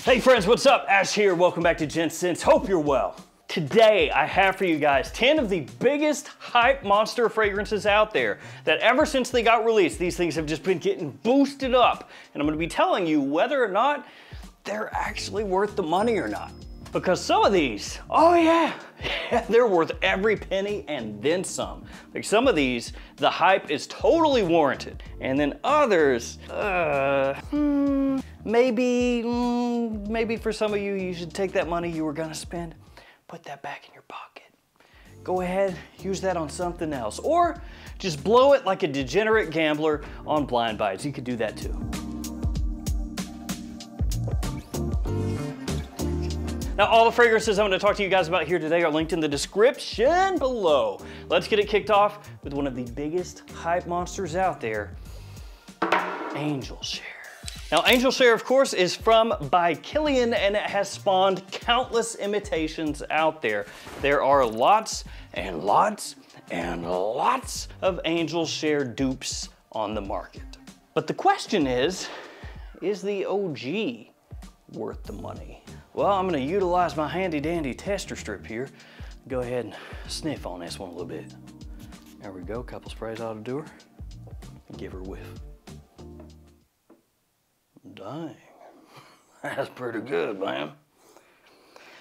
Hey friends, what's up? Ash here. Welcome back to Gents. Hope you're well. Today I have for you guys 10 of the biggest hype monster fragrances out there that ever since they got released, these things have just been getting boosted up. And I'm gonna be telling you whether or not they're actually worth the money or not. Because some of these, oh yeah, they're worth every penny and then some. Like some of these, the hype is totally warranted. And then others, maybe for some of you, you should take that money you were gonna spend, put that back in your pocket. Go ahead, use that on something else. Or just blow it like a degenerate gambler on blind buys. You could do that too. Now, all the fragrances I'm gonna talk to you guys about here today are linked in the description below. Let's get it kicked off with one of the biggest hype monsters out there, Angel Share. Now, Angel Share, of course, is from by Kilian, and it has spawned countless imitations out there. There are lots and lots and lots of Angel Share dupes on the market. But the question is the OG worth the money? Well, I'm gonna utilize my handy dandy tester strip here. Go ahead and sniff on this one a little bit. There we go, couple sprays ought to do her. Give her a whiff. Dang, that's pretty good, man.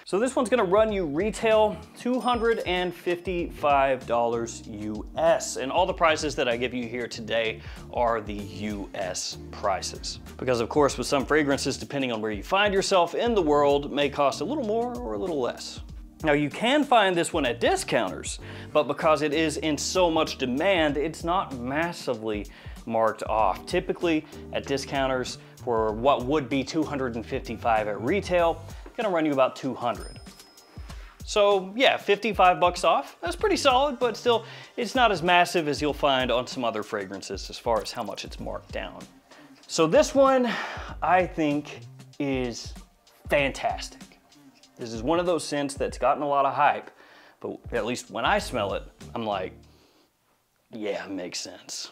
So this one's gonna run you retail $255 US, and all the prices that I give you here today are the US prices. Because of course, with some fragrances, depending on where you find yourself in the world, may cost a little more or a little less. Now you can find this one at discounters, but because it is in so much demand, it's not massively marked off. Typically at discounters, for what would be $255 at retail, gonna run you about $200. So yeah, 55 bucks off. That's pretty solid, but still, it's not as massive as you'll find on some other fragrances as far as how much it's marked down. So this one, I think, is fantastic. This is one of those scents that's gotten a lot of hype, but at least when I smell it, I'm like, yeah, it makes sense.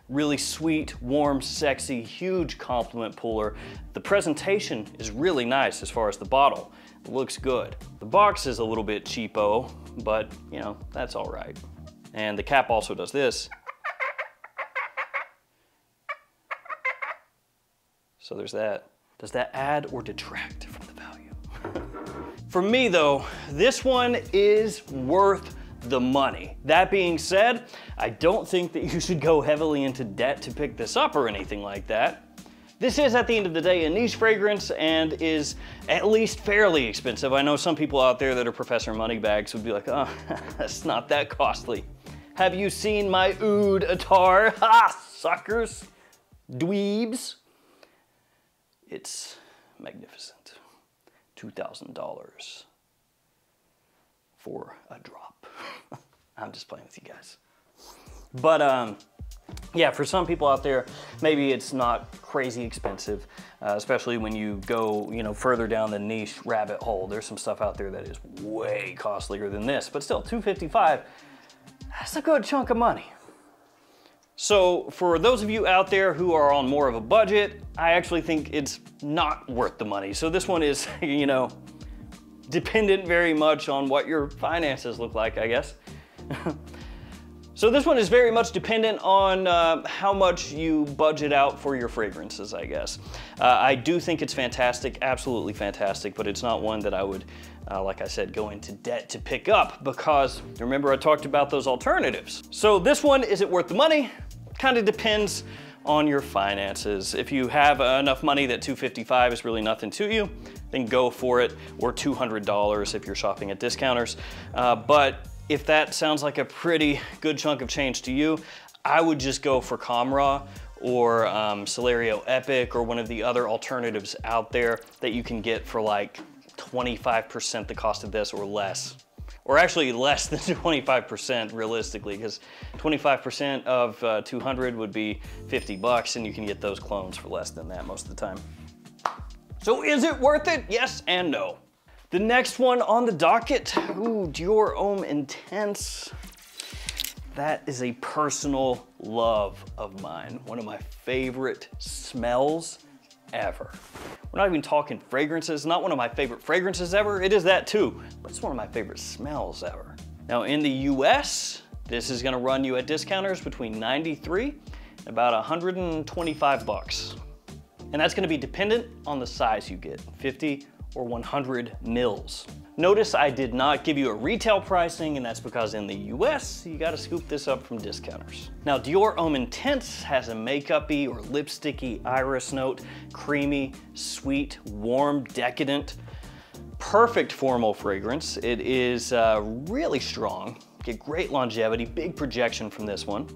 Really sweet, warm, sexy, huge compliment puller. The presentation is really nice as far as the bottle. It looks good. The box is a little bit cheapo, but you know, that's all right. And the cap also does this. So there's that. Does that add or detract from the value? For me though, this one is worth the money. That being said, I don't think that you should go heavily into debt to pick this up or anything like that. This is, at the end of the day, a niche fragrance and is at least fairly expensive. I know some people out there that are Professor Moneybags would be like, oh, that's not that costly. Have you seen my oud attar? Ha, suckers, dweebs. It's magnificent. $2,000 for a drop. I'm just playing with you guys. But yeah, for some people out there, maybe it's not crazy expensive, especially when you go, further down the niche rabbit hole. There's some stuff out there that is way costlier than this, but still, $255, that's a good chunk of money. So for those of you out there who are on more of a budget, I actually think it's not worth the money. So this one is, dependent very much on what your finances look like, I guess. So this one is very much dependent on how much you budget out for your fragrances, I guess. I do think it's fantastic, absolutely fantastic, but it's not one that I would, like I said, go into debt to pick up because remember I talked about those alternatives. So this one, is it worth the money? Kind of depends on your finances. If you have enough money that $255 is really nothing to you, then go for it, or $200 if you're shopping at discounters. But if that sounds like a pretty good chunk of change to you, I would just go for Camera or Celerio Epic or one of the other alternatives out there that you can get for like 25% the cost of this or less. Or actually less than 25% realistically, because 25% of 200 would be 50 bucks and you can get those clones for less than that most of the time. So is it worth it? Yes and no. The next one on the docket, Dior Homme Intense. That is a personal love of mine. One of my favorite smells ever. We're not even talking fragrances, not one of my favorite fragrances ever. It is that too, but it's one of my favorite smells ever. Now in the US, this is gonna run you at discounters between 93 and about 125 bucks. And that's gonna be dependent on the size you get, 50 or 100 mils. Notice I did not give you a retail pricing, and that's because in the US, you gotta scoop this up from discounters. Now, Dior Homme Intense has a makeup-y or lipsticky iris note, creamy, sweet, warm, decadent, perfect formal fragrance. It is really strong, get great longevity, big projection from this one.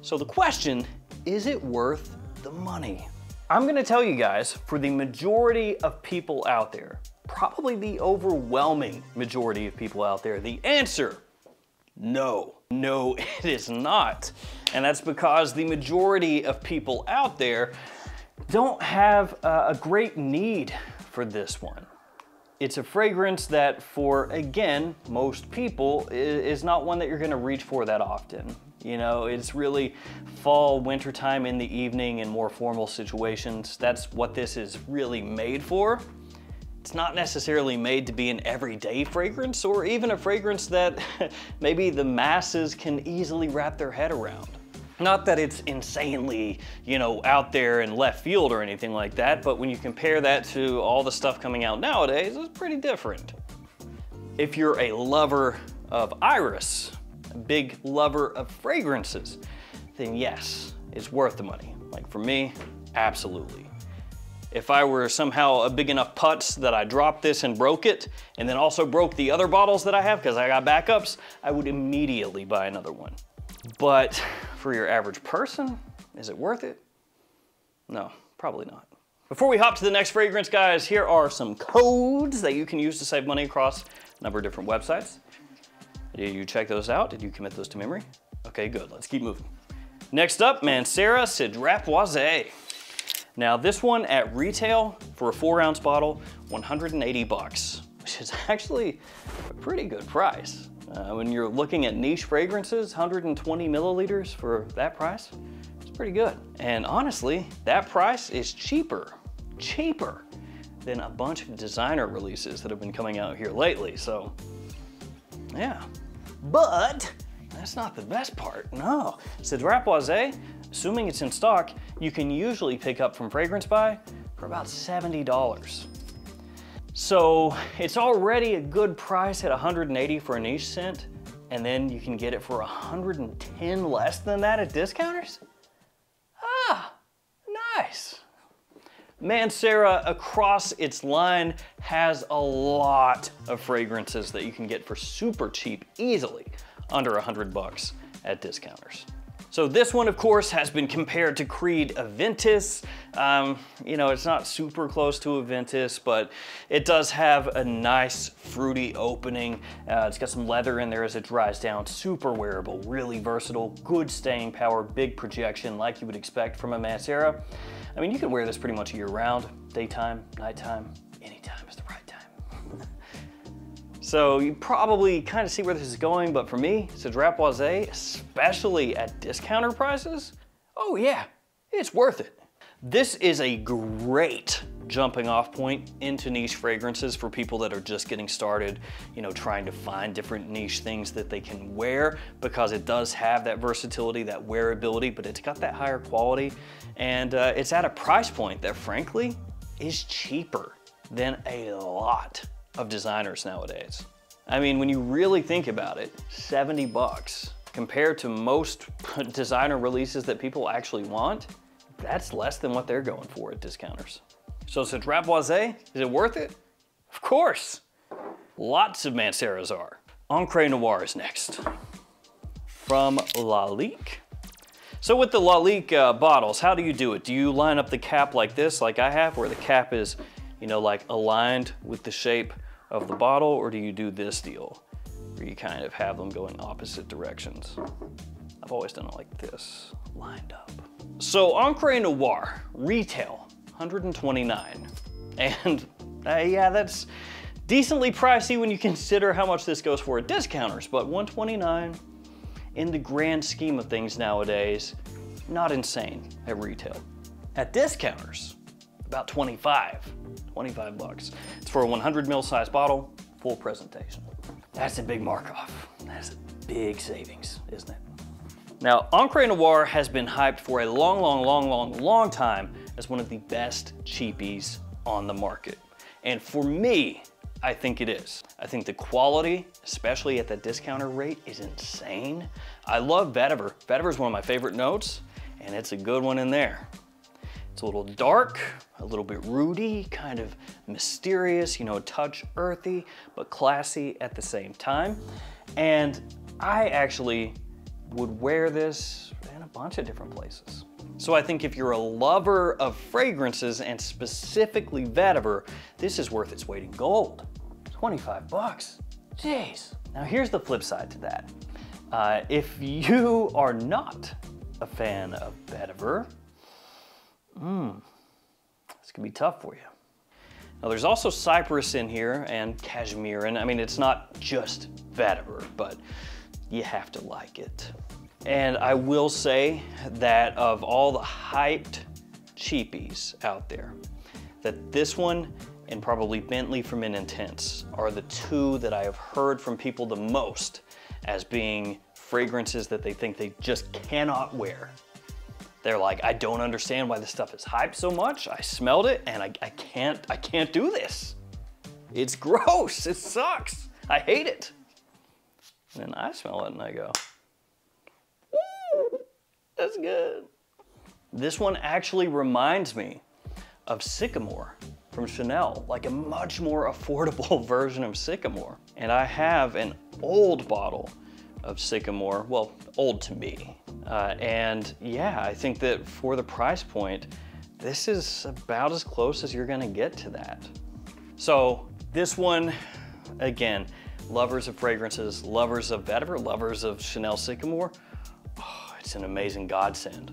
So the question, is it worth the money? I'm gonna tell you guys, for the majority of people out there, probably the overwhelming majority of people out there, the answer, no. No, it is not. And that's because the majority of people out there don't have a great need for this one. It's a fragrance that for, again, most people is not one that you're gonna reach for that often. You know, it's really fall, winter time in the evening in more formal situations. That's what this is really made for. It's not necessarily made to be an everyday fragrance or even a fragrance that maybe the masses can easily wrap their head around. Not that it's insanely, you know, out there in left field or anything like that, but when you compare that to all the stuff coming out nowadays, it's pretty different. If you're a lover of iris, a big lover of fragrances, then yes, it's worth the money. Like for me, absolutely. If I were somehow a big enough putz that I dropped this and broke it, and then also broke the other bottles that I have because I got backups, I would immediately buy another one. But for your average person, is it worth it? No, probably not. Before we hop to the next fragrance, guys, here are some codes that you can use to save money across a number of different websites. Did you check those out? Did you commit those to memory? Okay, good, let's keep moving. Next up, Manera Sidrap. Now this one at retail for a 4-ounce bottle, 180 bucks, which is actually a pretty good price. When you're looking at niche fragrances, 120 milliliters for that price, it's pretty good. And honestly, that price is cheaper than a bunch of designer releases that have been coming out here lately, so yeah. But that's not the best part, no. Sidrap, assuming it's in stock, you can usually pick up from Fragrance Buy for about $70. So it's already a good price at 180 for a niche scent, and then you can get it for 110 less than that at discounters? Ah, nice. Manera across its line has a lot of fragrances that you can get for super cheap, easily under 100 bucks at discounters. So this one, of course, has been compared to Creed Aventus. You know, it's not super close to Aventus, but it does have a nice fruity opening. It's got some leather in there as it dries down. Super wearable, really versatile, good staying power, big projection like you would expect from a Manera. I mean, you can wear this pretty much year round, daytime, nighttime, anytime is the right time. So you probably kind of see where this is going, but for me, Sidrap, especially at discounter prices, oh yeah, it's worth it. This is a great jumping off point into niche fragrances for people that are just getting started, you know, trying to find different niche things that they can wear, because it does have that versatility, that wearability, but it's got that higher quality, and it's at a price point that frankly is cheaper than a lot of designers nowadays. I mean, when you really think about it, 70 bucks compared to most designer releases that people actually want, that's less than what they're going for at discounters. So Sidrap, is it worth it? Of course. Lots of Maneras are. Encre Noir is next. From Lalique. So with the Lalique bottles, how do you do it? Do you line up the cap like this, like I have, where the cap is, you know, like aligned with the shape of the bottle, or do you do this deal where you kind of have them going opposite directions? I've always done it like this, lined up. So Encre Noir, retail, 129. And yeah, that's decently pricey when you consider how much this goes for at discounters, but 129 in the grand scheme of things nowadays, not insane at retail. At discounters, about 25 bucks. It's for a 100 ml size bottle, full presentation. That's a big mark off. That's a big savings, isn't it? Now, Encre Noir has been hyped for a long time as one of the best cheapies on the market. And for me, I think it is. I think the quality, especially at the discounter rate, is insane. I love vetiver. Vetiver is one of my favorite notes, and it's a good one in there. It's a little dark, a little bit rooty, kind of mysterious, you know, a touch earthy, but classy at the same time. And I actually would wear this in a bunch of different places. So I think if you're a lover of fragrances and specifically vetiver, this is worth its weight in gold. 25 bucks, jeez. Now here's the flip side to that. If you are not a fan of vetiver, this could be tough for you. Now there's also cypress in here and cashmere, and I mean, it's not just vetiver, but you have to like it. And I will say that of all the hyped cheapies out there, that this one and probably Bentley from Intense are the two that I have heard from people the most as being fragrances that they think they just cannot wear. They're like, I don't understand why this stuff is hyped so much. I smelled it and I can't do this. It's gross, it sucks. I hate it. And then I smell it and I go, ooh, that's good. This one actually reminds me of Sycamore from Chanel, like a much more affordable version of Sycamore. And I have an old bottle of Sycamore, well, old to me. And yeah, I think that for the price point, this is about as close as you're gonna get to that. So this one, again, lovers of fragrances, lovers of vetiver, lovers of Chanel Sycamore, oh, it's an amazing godsend.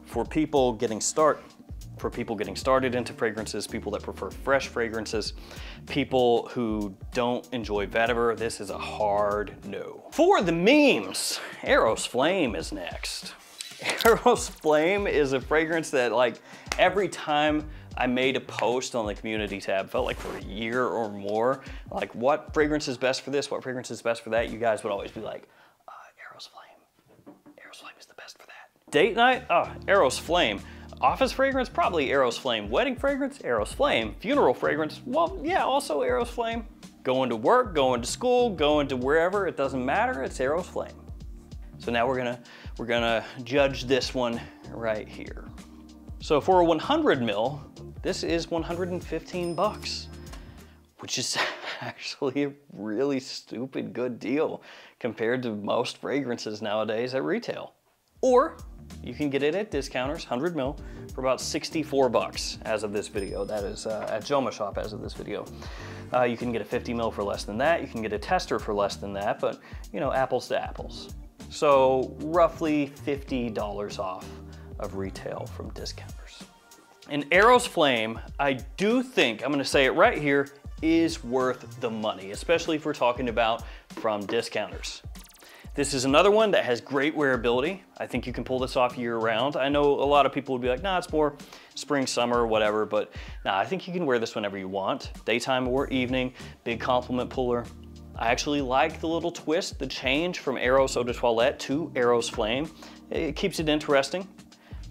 For people getting started into fragrances, people that prefer fresh fragrances, people who don't enjoy vetiver, this is a hard no. For the memes, Eros Flame is next. Eros Flame is a fragrance that, like, every time I made a post on the community tab, felt like for a year or more, like, what fragrance is best for this, what fragrance is best for that, you guys would always be like, Eros Flame. Eros Flame is the best for that. Date night, Eros Flame. Office fragrance, probably Eros Flame. Wedding fragrance, Eros Flame. Funeral fragrance, well, yeah, also Eros Flame. Going to work, going to school, going to wherever, it doesn't matter, it's Eros Flame. So now we're gonna judge this one right here. So for a 100 ml, this is 115 bucks, which is actually a really stupid good deal compared to most fragrances nowadays at retail. Or you can get it at discounters, 100 ml, for about 64 bucks as of this video. That is at Joma Shop as of this video. You can get a 50 ml for less than that. You can get a tester for less than that, but you know, apples to apples. So roughly $50 off of retail from discounters. And Eros Flame, I do think, I'm gonna say it right here, is worth the money, especially if we're talking about from discounters. This is another one that has great wearability. I think you can pull this off year round. I know a lot of people would be like, nah, it's more spring, summer, whatever, but nah, I think you can wear this whenever you want. Daytime or evening, big compliment puller. I actually like the little twist, the change from Eros Eau de Toilette to Eros Flame. It keeps it interesting.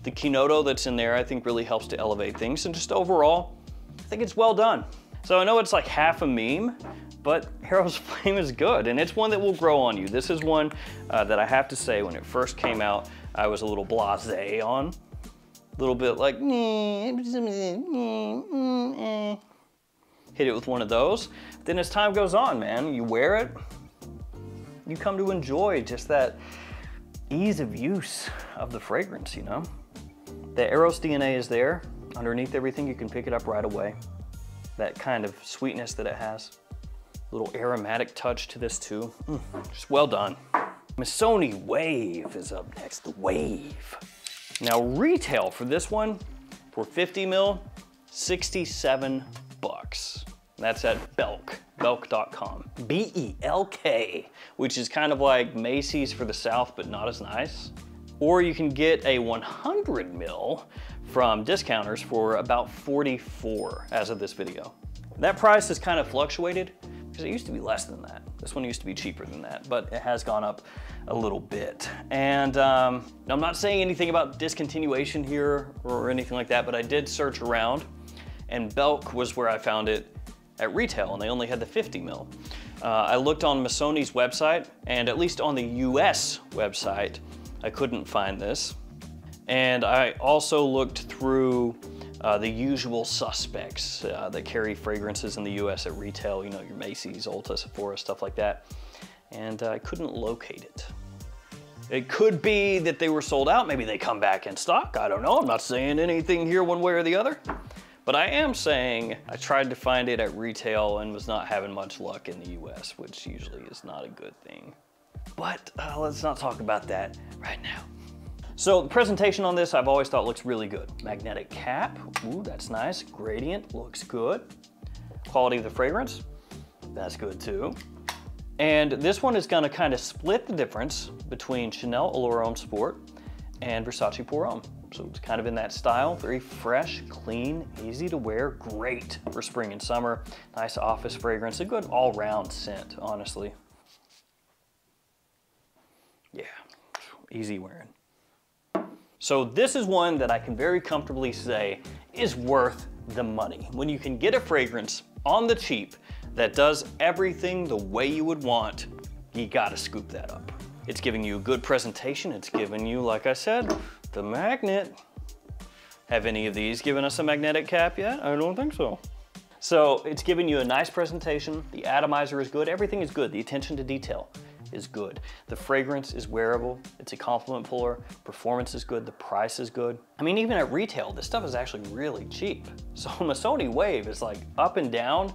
The Kinoto that's in there, I think really helps to elevate things, and just overall, I think it's well done. So I know it's like half a meme, but Eros Flame is good, and it's one that will grow on you. This is one that I have to say, when it first came out, I was a little blasé on. A little bit like, hit it with one of those. Then as time goes on, man, you wear it, you come to enjoy just that ease of use of the fragrance, you know? The Eros DNA is there. Underneath everything, you can pick it up right away. That kind of sweetness that it has. Little aromatic touch to this too. Just well done. Missoni Wave is up next, the Wave. Now retail for this one, for 50 ml, 67 bucks. That's at Belk, belk.com. B-E-L-K, which is kind of like Macy's for the South, but not as nice. Or you can get a 100 ml from discounters for about $44 as of this video. That price has kind of fluctuated because it used to be less than that. This one used to be cheaper than that, but it has gone up a little bit. And I'm not saying anything about discontinuation here or anything like that, but I did search around, and Belk was where I found it at retail, and they only had the 50 mil. I looked on Missoni's website, and at least on the US website, I couldn't find this. And I also looked through the usual suspects that carry fragrances in the US at retail, you know, your Macy's, Ulta, Sephora, stuff like that. And I couldn't locate it. It could be that they were sold out. Maybe they come back in stock. I don't know. I'm not saying anything here one way or the other. But I am saying I tried to find it at retail and was not having much luck in the US, which usually is not a good thing. But let's not talk about that right now. So the presentation on this I've always thought looks really good. Magnetic cap, ooh, that's nice. Gradient looks good. Quality of the fragrance, that's good too. And this one is gonna kind of split the difference between Chanel Allure Homme Sport and Versace Pour Homme. So it's kind of in that style, very fresh, clean, easy to wear, great for spring and summer. Nice office fragrance, a good all-round scent, honestly. Yeah, easy wearing. So this is one that I can very comfortably say is worth the money. When you can get a fragrance on the cheap that does everything the way you would want, you gotta scoop that up. It's giving you a good presentation. It's giving you, like I said, the magnet. Have any of these given us a magnetic cap yet? I don't think so. So it's giving you a nice presentation. The atomizer is good. Everything is good. The attention to detail is good. The fragrance is wearable. It's a compliment puller. Performance is good. The price is good. I mean, even at retail, this stuff is actually really cheap. So Missoni Wave is like up and down.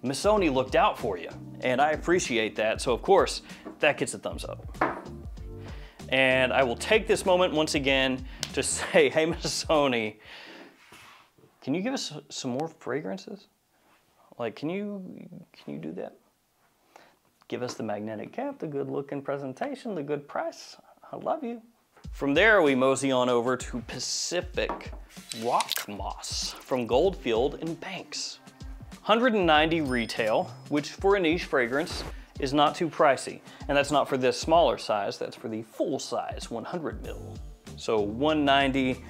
Missoni looked out for you, and I appreciate that. So of course, that gets a thumbs up. And I will take this moment once again to say, hey Missoni, can you give us some more fragrances? Like, can you do that? Give us the magnetic cap, the good looking presentation, the good price. I love you. From there, we mosey on over to Pacific Rock Moss from Goldfield and Banks. 190 retail, which for a niche fragrance is not too pricey. And that's not for this smaller size, that's for the full size 100 mil. So 190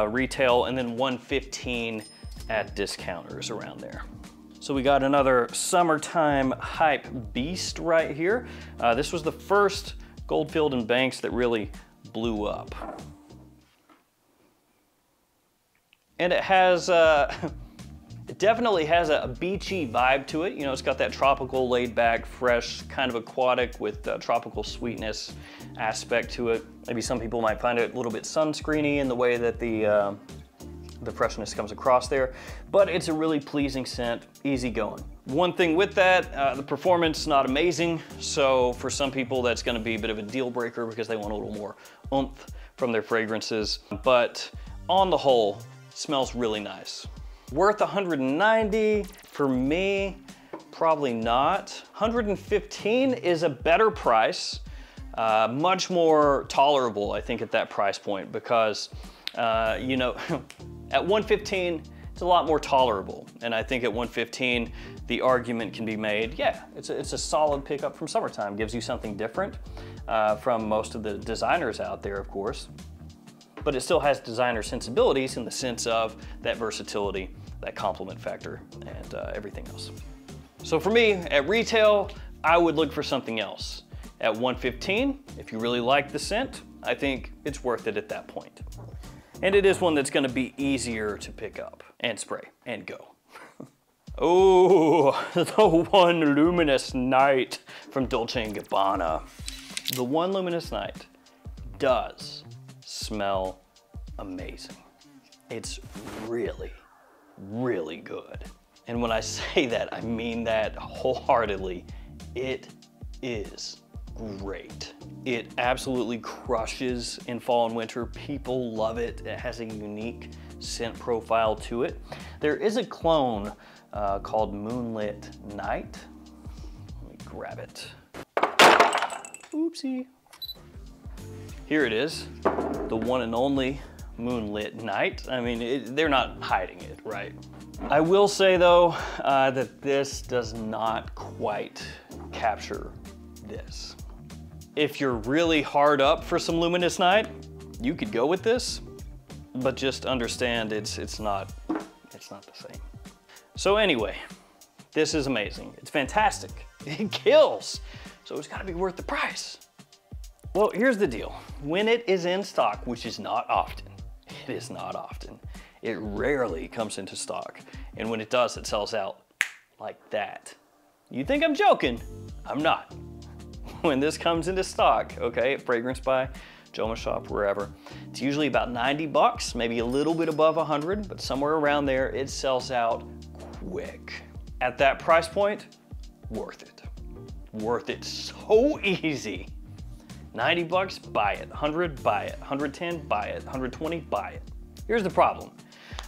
retail and then 115 at discounters around there. So we got another summertime hype beast right here. This was the first Goldfield and Banks that really blew up. And it has, it definitely has a beachy vibe to it. You know, it's got that tropical, laid back, fresh, kind of aquatic with tropical sweetness aspect to it. Maybe some people might find it a little bit sunscreeny in the way that the freshness comes across there, but it's a really pleasing scent, easy going. One thing with that, the performance not amazing, so for some people that's gonna be a bit of a deal breaker because they want a little more oomph from their fragrances, but on the whole, smells really nice. Worth 190, for me, probably not. 115 is a better price, much more tolerable, I think, at that price point because, you know, at 115, it's a lot more tolerable. And I think at 115, the argument can be made, yeah, it's a solid pickup from summertime. Gives you something different from most of the designers out there, of course. But it still has designer sensibilities in the sense of that versatility, that compliment factor, and everything else. So for me, at retail, I would look for something else. At 115, if you really like the scent, I think it's worth it at that point. And it is one that's gonna be easier to pick up and spray and go. Oh, the One Luminous Night from Dolce & Gabbana. The One Luminous Night does smell amazing. It's really, really good. And when I say that, I mean that wholeheartedly. It is great. It absolutely crushes in fall and winter. People love it. It has a unique scent profile to it. There is a clone called Moonlit Night. Let me grab it. Oopsie. Here it is, the one and only moonlit night. I mean, they're not hiding it, right? I will say though, that this does not quite capture this. If you're really hard up for some luminous night, you could go with this, but just understand it's not the same. So anyway, this is amazing. It's fantastic. It kills. So it's gotta be worth the price. Well, here's the deal. When it is in stock, which is not often, it is not often, it rarely comes into stock. And when it does, it sells out like that. You think I'm joking? I'm not. When this comes into stock, okay, at Fragrance Buy, Joma Shop, wherever, it's usually about 90 bucks, maybe a little bit above 100, but somewhere around there, it sells out quick. At that price point, worth it. Worth it so easy. 90 bucks, buy it. 100, buy it. 110, buy it. 120, buy it. Here's the problem.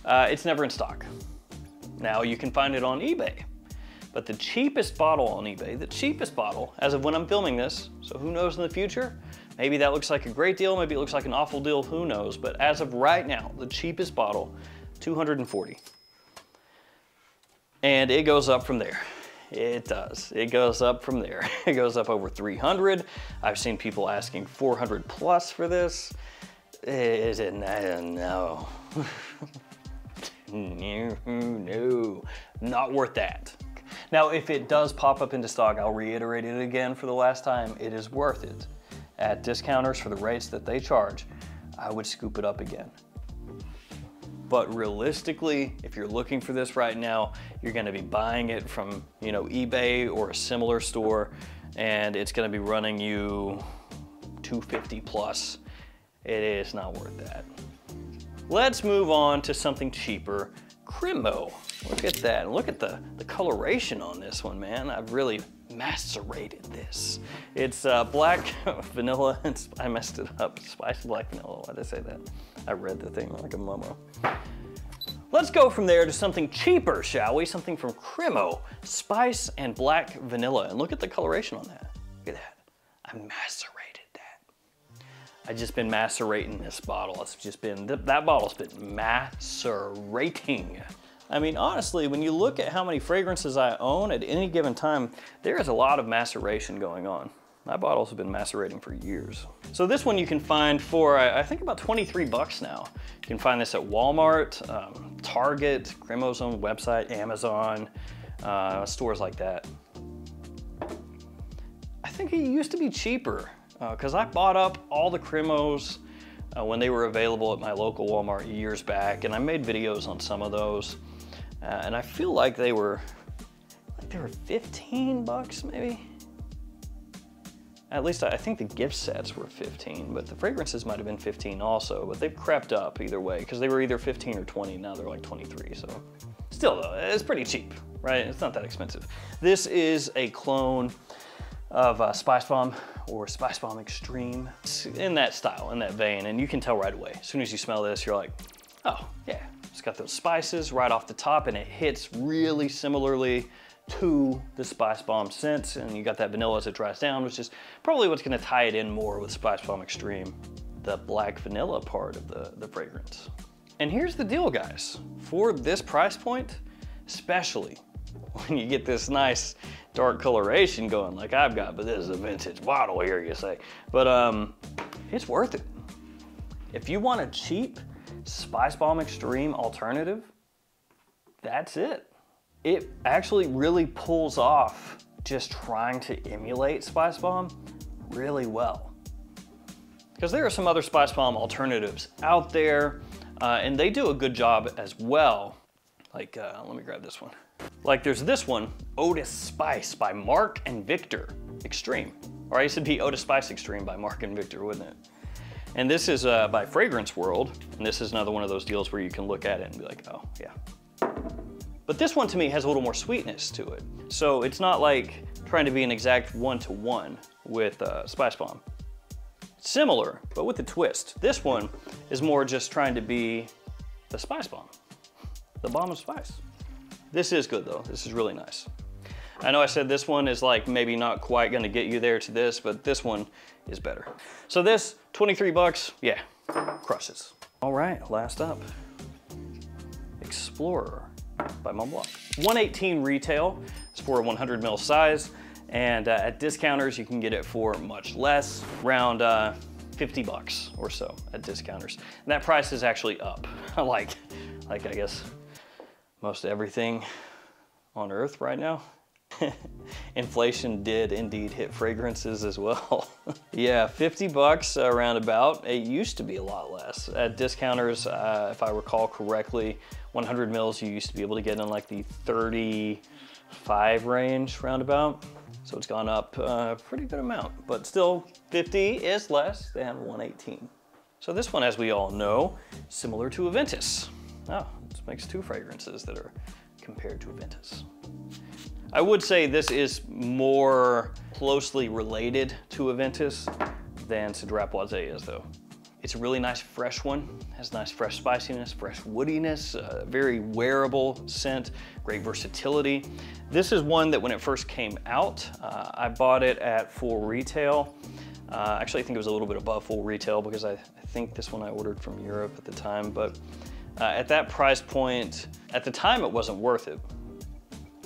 It's never in stock. Now you can find it on eBay, but the cheapest bottle on eBay, the cheapest bottle, as of when I'm filming this, so who knows in the future, maybe that looks like a great deal, maybe it looks like an awful deal, who knows, but as of right now, the cheapest bottle, $240. And it goes up from there. It does. It goes up from there. It goes up over 300. I've seen people asking 400 plus for this. No. No, not worth that. Now, if it does pop up into stock, I'll reiterate it again for the last time. It is worth it. At discounters for the rates that they charge, I would scoop it up again. But realistically, if you're looking for this right now, you're gonna be buying it from, you know, eBay or a similar store, and it's gonna be running you $250 plus. It is not worth that. Let's move on to something cheaper, Cremo. Look at that, look at the coloration on this one, man. I've really macerated this. It's black vanilla, and I messed it up, spiced black vanilla, why'd I say that? I read the thing like a momo. Let's go from there to something cheaper, shall we? Something from Cremo, spice and black vanilla. And look at the coloration on that. Look at that. I macerated that. I've just been macerating this bottle. It's just been, that bottle's been macerating. I mean, honestly, when you look at how many fragrances I own at any given time, there is a lot of maceration going on. My bottles have been macerating for years. So this one you can find for, I think about 23 bucks now. You can find this at Walmart, Target, Cremo's own website, Amazon, stores like that. I think it used to be cheaper because I bought up all the Cremos when they were available at my local Walmart years back, and I made videos on some of those. And I feel like they were 15 bucks maybe. At least I think the gift sets were 15, but the fragrances might have been 15 also, but they've crept up either way because they were either 15 or 20, now they're like 23, so. Still though, it's pretty cheap, right? It's not that expensive. This is a clone of Spice Bomb or Spice Bomb Extreme. It's in that style, in that vein, and you can tell right away. As soon as you smell this, you're like, oh yeah, it's got those spices right off the top and it hits really similarly to the Spice Bomb scent, and you got that vanilla as it dries down, which is probably what's gonna tie it in more with Spice Bomb Extreme, the black vanilla part of the fragrance. And here's the deal, guys. For this price point, especially when you get this nice dark coloration going like I've got, but this is a vintage bottle here, you say. But it's worth it. If you want a cheap Spice Bomb Extreme alternative, that's it. It actually really pulls off just trying to emulate Spice Bomb really well. Because there are some other Spice Bomb alternatives out there, and they do a good job as well. Like, let me grab this one. Like there's this one, Otis Spice by Mark and Victor Extreme. Or I used to be Otis Spice Extreme by Mark and Victor, wouldn't it? And this is by Fragrance World, and this is another one of those deals where you can look at it and be like, oh yeah. But this one to me has a little more sweetness to it. So it's not like trying to be an exact one-to-one with Spice Bomb. It's similar, but with a twist. This one is more just trying to be the Spice Bomb, the bomb of spice. This is good though, this is really nice. I know I said this one is like maybe not quite gonna get you there to this, but this one is better. So this, 23 bucks, yeah, crushes. All right, last up, Explorer by Montblanc. 118 retail, it's for a 100 ml size, and at discounters you can get it for much less, around 50 bucks or so at discounters. And that price is actually up, like I guess most everything on earth right now. Inflation did indeed hit fragrances as well. Yeah, 50 bucks roundabout. It used to be a lot less. At discounters, if I recall correctly, 100 mils you used to be able to get in like the 35 range roundabout. So it's gone up a pretty good amount, but still 50 is less than 118. So this one, as we all know, similar to Aventus. Oh, this makes two fragrances that are compared to Aventus. I would say this is more closely related to Aventus than Sidrap is though. It's a really nice fresh one, has nice fresh spiciness, fresh woodiness, very wearable scent, great versatility. This is one that when it first came out, I bought it at full retail. Actually, I think it was a little bit above full retail because I think this one I ordered from Europe at the time, but at that price point, at the time it wasn't worth it.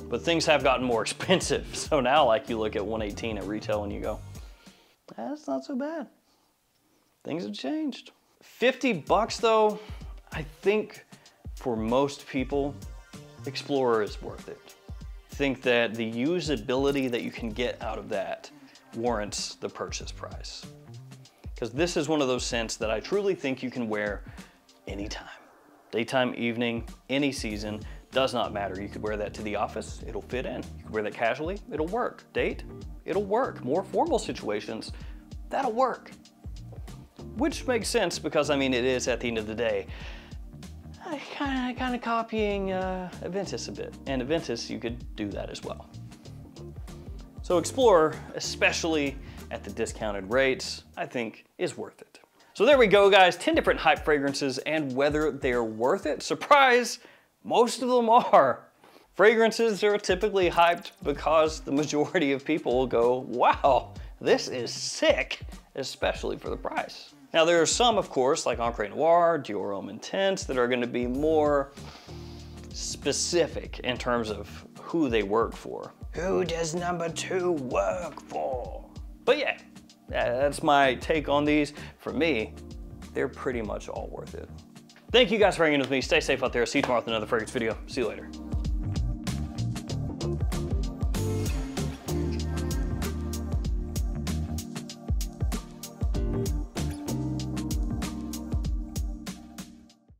But things have gotten more expensive. So now like you look at 118 at retail and you go, that's not so bad. Things have changed. 50 bucks though, I think for most people, Explorer is worth it. I think that the usability that you can get out of that warrants the purchase price. Because this is one of those scents that I truly think you can wear anytime. Daytime, evening, any season, does not matter. You could wear that to the office, it'll fit in. You could wear that casually, it'll work. Date, it'll work. More formal situations, that'll work. Which makes sense because, I mean, it is at the end of the day, kind of copying Aventus a bit. And Aventus, you could do that as well. So Explorer, especially at the discounted rates, I think is worth it. So there we go, guys, 10 different hype fragrances and whether they're worth it. Surprise! Most of them are. Fragrances are typically hyped because the majority of people will go, wow, this is sick, especially for the price. Now there are some, of course, like Encre Noir, Dior Homme Intense, that are gonna be more specific in terms of who they work for. Who does number 2 work for? But yeah, that's my take on these. For me, they're pretty much all worth it. Thank you guys for hanging with me. Stay safe out there. See you tomorrow with another fragrance video. See you later.